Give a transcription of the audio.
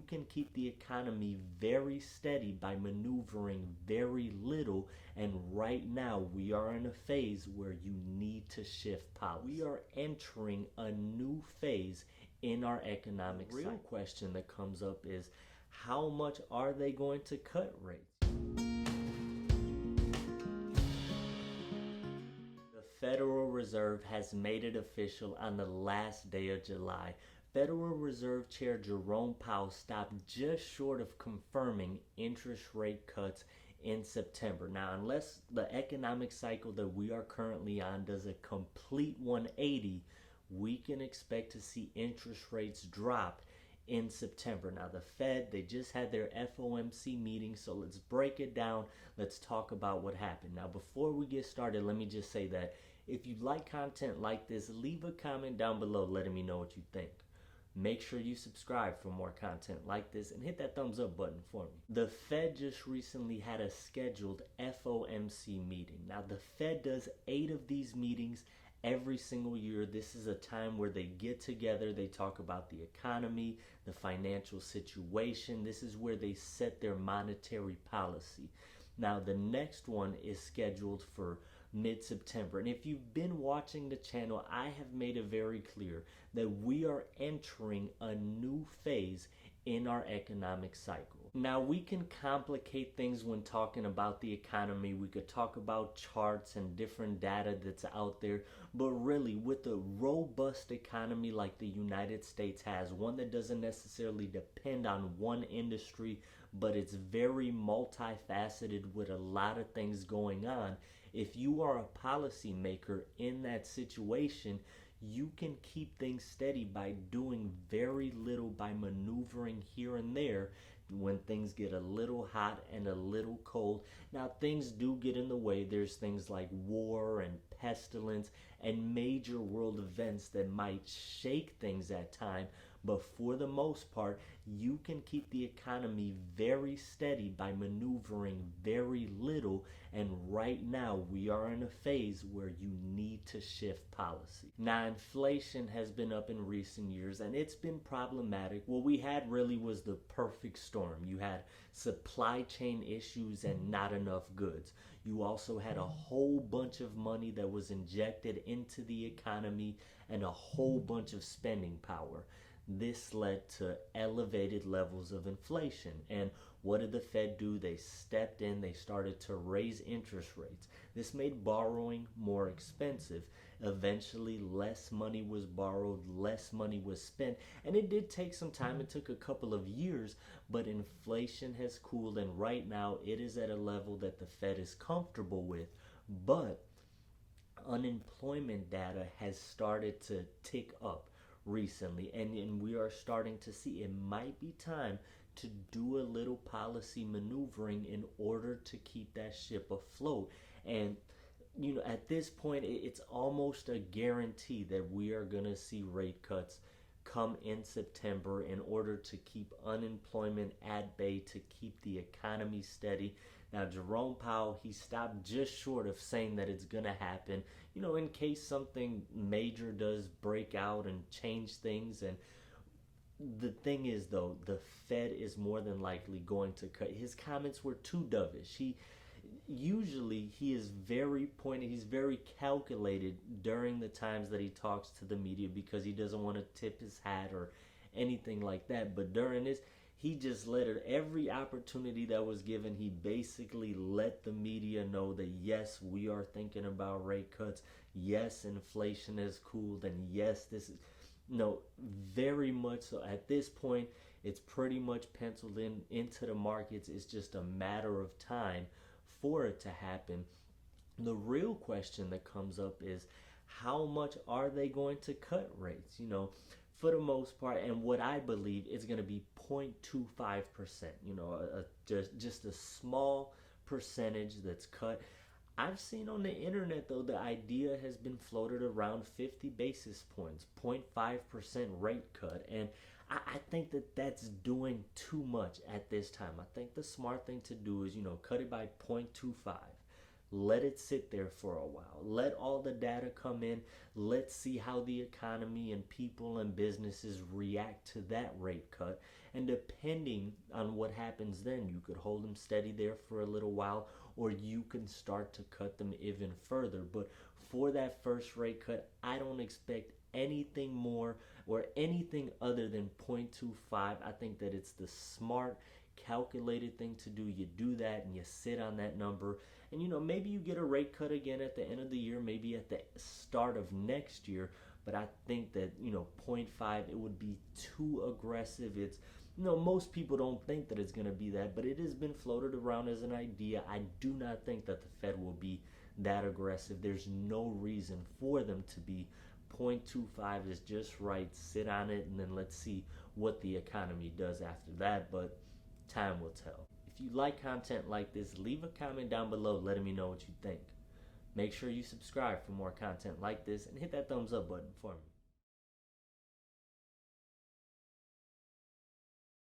can keep the economy very steady by maneuvering very little. And right now, we are in a phase where you need to shift policy. We are entering a new phase in our economic cycle. The real question that comes up is, how much are they going to cut rates? The Federal Reserve has made it official on the last day of July. Federal Reserve Chair Jerome Powell stopped just short of confirming interest rate cuts in September. Now, unless the economic cycle that we are currently on does a complete 180, we can expect to see interest rates drop in September. Now, the Fed, they just had their FOMC meeting, so let's break it down. Let's talk about what happened. Now, before we get started, let me just say that if you like content like this, leave a comment down below letting me know what you think. Make sure you subscribe for more content like this and hit that thumbs up button for me. The Fed just recently had a scheduled FOMC meeting. Now, the Fed does 8 of these meetings every single year. This is a time where they get together, they talk about the economy, the financial situation. This is where they set their monetary policy. Now, the next one is scheduled for mid-September. And if you've been watching the channel, I have made it very clear that we are entering a new phase in our economic cycle. Now, we can complicate things when talking about the economy. We could talk about charts and different data that's out there, but really, with a robust economy like the United States has, one that doesn't necessarily depend on one industry, but it's very multifaceted with a lot of things going on. If you are a policymaker in that situation, you can keep things steady by doing very little, by maneuvering here and there when things get a little hot and a little cold. Now, things do get in the way. There's things like war and pestilence and major world events that might shake things at time, but for the most part, you can keep the economy very steady by maneuvering very little. And right now, we are in a phase where you need to shift policy. Now, inflation has been up in recent years, and it's been problematic. What we had really was the perfect storm. You had supply chain issues and not enough goods. You also had a whole bunch of money that was injected into the economy and a whole bunch of spending power. This led to elevated levels of inflation. And what did the Fed do? They stepped in, they started to raise interest rates. This made borrowing more expensive. Eventually, less money was borrowed, less money was spent. And it did take some time. It took a couple of years, but inflation has cooled. And right now, it is at a level that the Fed is comfortable with. But unemployment data has started to tick up recently, and we are starting to see it might be time to do a little policy maneuvering in order to keep that ship afloat. And at this point, it's almost a guarantee that we are going to see rate cuts come in September in order to keep unemployment at bay, to keep the economy steady. Now, Jerome Powell, he stopped just short of saying that it's going to happen, in case something major does break out and change things. And the thing is, though, the Fed is more than likely going to cut. His comments were too dovish. Usually he is very pointed, he's very calculated during the times that he talks to the media because he doesn't want to tip his hat or anything like that. But during this, he just let it, every opportunity that was given, he basically let the media know that yes, we are thinking about rate cuts, yes, inflation has cooled, and yes, this is very much so. At this point, it's pretty much penciled into the markets. It's just a matter of time for it to happen. The real question that comes up is, how much are they going to cut rates? For the most part, and what I believe is going to be 0.25%, just a small percentage that's cut. I've seen on the internet, though, the idea has been floated around 50 basis points, 0.5% rate cut. And I think that that's doing too much at this time. I think the smart thing to do is, cut it by 0.25. Let it sit there for a while. Let all the data come in. Let's see how the economy and people and businesses react to that rate cut. And depending on what happens then, you could hold them steady there for a little while, or you can start to cut them even further. But for that first rate cut, I don't expect anything more or anything other than 0.25. I think that it's the smart, calculated thing to do. You do that and you sit on that number, and maybe you get a rate cut again at the end of the year, maybe at the start of next year. But I think that 0.5, it would be too aggressive. It's most people don't think that it's going to be that, but it has been floated around as an idea. I do not think that the Fed will be that aggressive. There's no reason for them to be. 0.25 is just right. Sit on it, and then let's see what the economy does after that, but time will tell. If you like content like this, leave a comment down below letting me know what you think. Make sure you subscribe for more content like this and hit that thumbs up button for me.